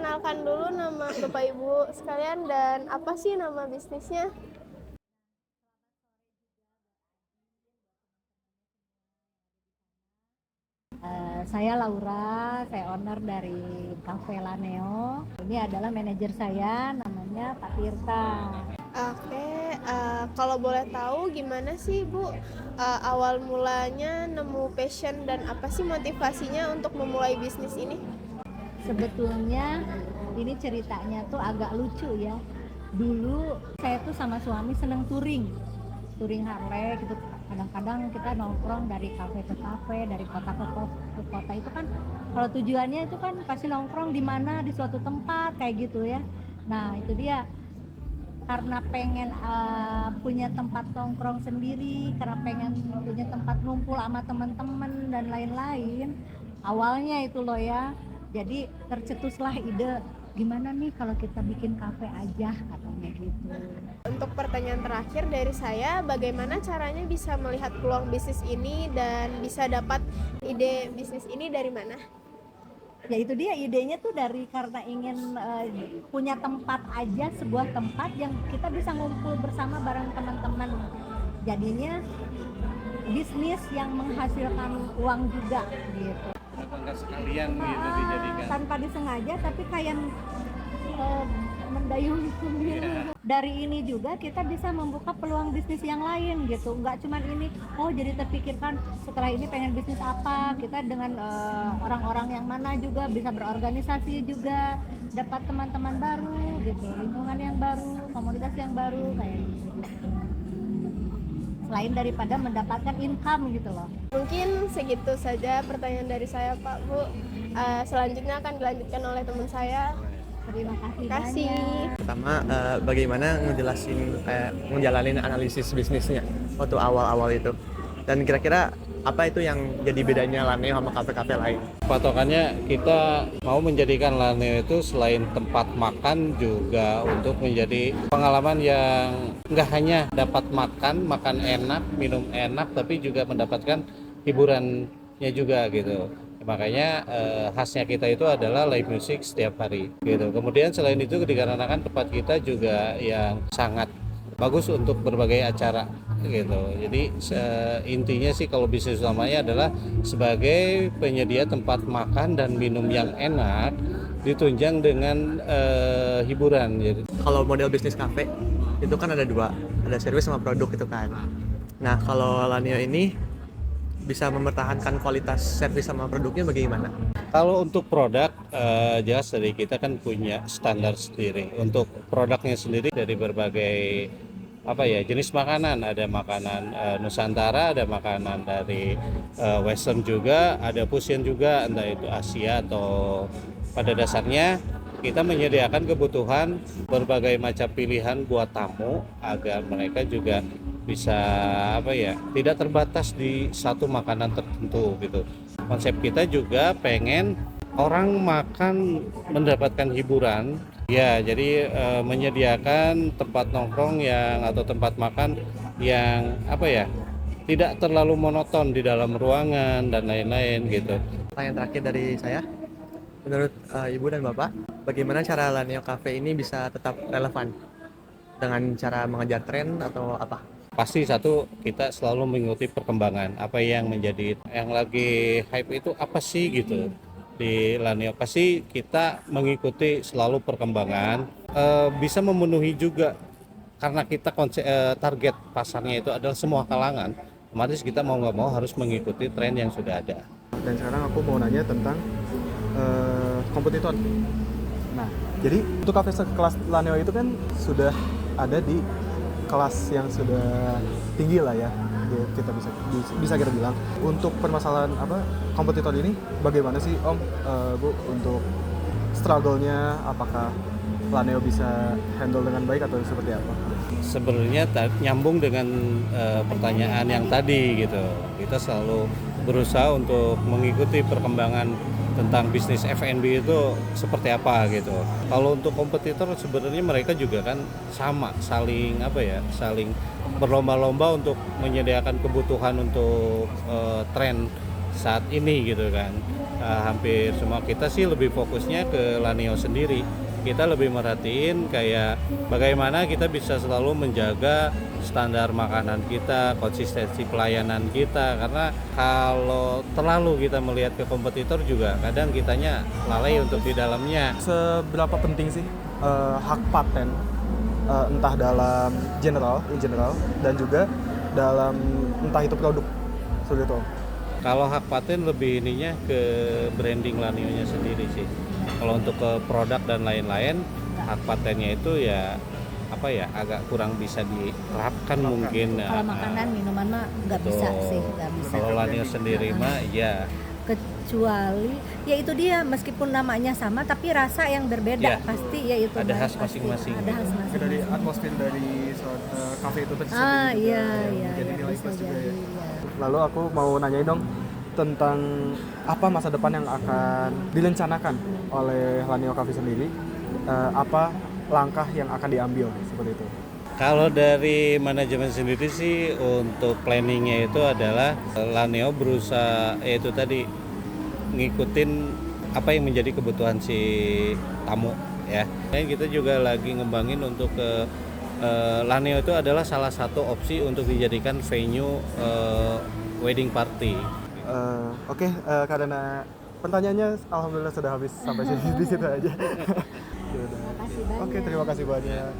perkenalkan dulu nama Bapak Ibu sekalian dan apa sih nama bisnisnya? Saya Laura, saya owner dari Cafe Laneo. Ini adalah manajer saya, namanya Pak Tirta. Oke, kalau boleh tahu gimana sih Bu awal mulanya nemu passion dan apa sih motivasinya untuk memulai bisnis ini? Sebetulnya ini ceritanya tuh agak lucu ya. Dulu saya tuh sama suami seneng touring Harley gitu. Kadang-kadang kita nongkrong dari kafe ke kafe, dari kota ke kota itu kan kalau tujuannya itu kan pasti nongkrong di mana di suatu tempat kayak gitu ya. Nah, itu dia karena pengen punya tempat nongkrong sendiri, karena pengen punya tempat ngumpul sama teman-teman dan lain-lain. Awalnya itu loh ya. Jadi tercetuslah ide gimana nih kalau kita bikin kafe aja katanya gitu. Untuk pertanyaan terakhir dari saya, bagaimana caranya bisa melihat peluang bisnis ini dan bisa dapat ide bisnis ini dari mana? Ya itu dia idenya tuh dari karena ingin punya tempat aja, sebuah tempat yang kita bisa ngumpul bersama bareng teman-teman. Jadinya bisnis yang menghasilkan uang juga gitu. Kenapa nggak sekalian gitu dijadikan? Tanpa disengaja tapi kayak mendayung sendiri. Dari ini juga kita bisa membuka peluang bisnis yang lain gitu. Nggak cuma ini, oh jadi terpikirkan setelah ini pengen bisnis apa. Kita dengan orang-orang yang mana juga bisa berorganisasi juga, dapat teman-teman baru gitu, lingkungan yang baru, komunitas yang baru kayak gitu. Selain daripada mendapatkan income gitu loh. Mungkin segitu saja pertanyaan dari saya Pak Bu. Selanjutnya akan dilanjutkan oleh teman saya. Terima kasih Kasih. banyak. Pertama, bagaimana ngejalanin analisis bisnisnya waktu awal-awal itu, dan kira-kira apa itu yang jadi bedanya Laneo sama kafe-kafe lain? Patokannya kita mau menjadikan Laneo itu selain tempat makan juga untuk menjadi pengalaman yang nggak hanya dapat makan enak, minum enak, tapi juga mendapatkan hiburannya juga gitu. Makanya khasnya kita itu adalah live music setiap hari gitu. Kemudian selain itu dikarenakan tempat kita juga yang sangat bagus untuk berbagai acara gitu. Jadi intinya sih kalau bisnis utamanya adalah sebagai penyedia tempat makan dan minum yang enak ditunjang dengan hiburan. Jadi Kalau model bisnis kafe itu kan ada dua, ada service sama produk itu kan. Nah, kalau Laneo ini bisa mempertahankan kualitas servis sama produknya bagaimana? kalau untuk produk jelas dari kita kan punya standar sendiri. Untuk produknya sendiri dari berbagai jenis makanan, ada makanan Nusantara, ada makanan dari Western juga, ada fusion juga, entah itu Asia atau pada dasarnya kita menyediakan kebutuhan berbagai macam pilihan buat tamu agar mereka juga bisa tidak terbatas di satu makanan tertentu gitu. Konsep kita juga pengen orang makan mendapatkan hiburan ya, jadi menyediakan tempat nongkrong atau tempat makan yang tidak terlalu monoton di dalam ruangan dan lain-lain gitu. Pertanyaan terakhir dari saya, menurut Ibu dan Bapak, bagaimana cara Laneo Cafe ini bisa tetap relevan dengan cara mengejar tren atau apa? Pasti satu, kita selalu mengikuti perkembangan apa yang menjadi yang lagi hype itu apa sih gitu di Laneo. Pasti kita mengikuti selalu perkembangan, bisa memenuhi juga karena kita target pasarnya itu adalah semua kalangan. Otomatis kita mau nggak mau harus mengikuti tren yang sudah ada. Dan sekarang aku mau nanya tentang kompetitor. Nah, jadi untuk kafe sekelas Laneo itu kan sudah ada di kelas yang sudah tinggi lah ya, kita bisa kita bilang. Untuk permasalahan kompetitor ini bagaimana sih Om, Bu, untuk struggle-nya, apakah Laneo bisa handle dengan baik atau seperti apa? Sebenarnya nyambung dengan pertanyaan yang tadi gitu. Kita selalu berusaha untuk mengikuti perkembangan tentang bisnis F&B itu seperti apa gitu. Kalau untuk kompetitor sebenarnya mereka juga kan sama, saling berlomba-lomba untuk menyediakan kebutuhan untuk tren saat ini gitu kan. Hampir semua kita sih lebih fokusnya ke Lanio sendiri. Kita lebih merhatiin kayak bagaimana kita bisa selalu menjaga standar makanan kita, konsistensi pelayanan kita, karena kalau terlalu kita melihat ke kompetitor juga kadang kitanya lalai untuk di dalamnya. Seberapa penting sih hak paten entah dalam in general dan juga dalam entah itu produk seperti itu? Kalau hak paten lebih ininya ke branding Lanio-nya sendiri sih. Kalau untuk ke produk dan lain-lain, hak patennya itu ya apa ya agak kurang bisa diterapkan mungkin. Kalau makanan minuman mah nggak bisa sih, nggak bisa. Kalau Lanio sendiri mah ya Kecuali ya itu dia, meskipun namanya sama tapi rasa yang berbeda Ya, pasti ya itu ada Mbak, khas pasti. masing-masing. Ada khas Mungkin dari masing-masing. atmosfer dari kafe itu tadi Ah juga iya yang iya menjadi iya, nilai bisa plus juga jadi, ya. iya. Lalu aku mau nanyain dong tentang apa masa depan yang akan direncanakan oleh Lanio Cafe sendiri, apa langkah yang akan diambil seperti itu. Kalau dari manajemen sendiri sih untuk planningnya itu adalah Lanio berusaha itu tadi ngikutin apa yang menjadi kebutuhan si tamu ya. Dan kita juga lagi ngembangin untuk ke Lanio itu adalah salah satu opsi untuk dijadikan venue wedding party. Oke, karena pertanyaannya alhamdulillah sudah habis sampai sini di situ aja. Ya udah. Terima kasih banyak. Oke, terima kasih banyak.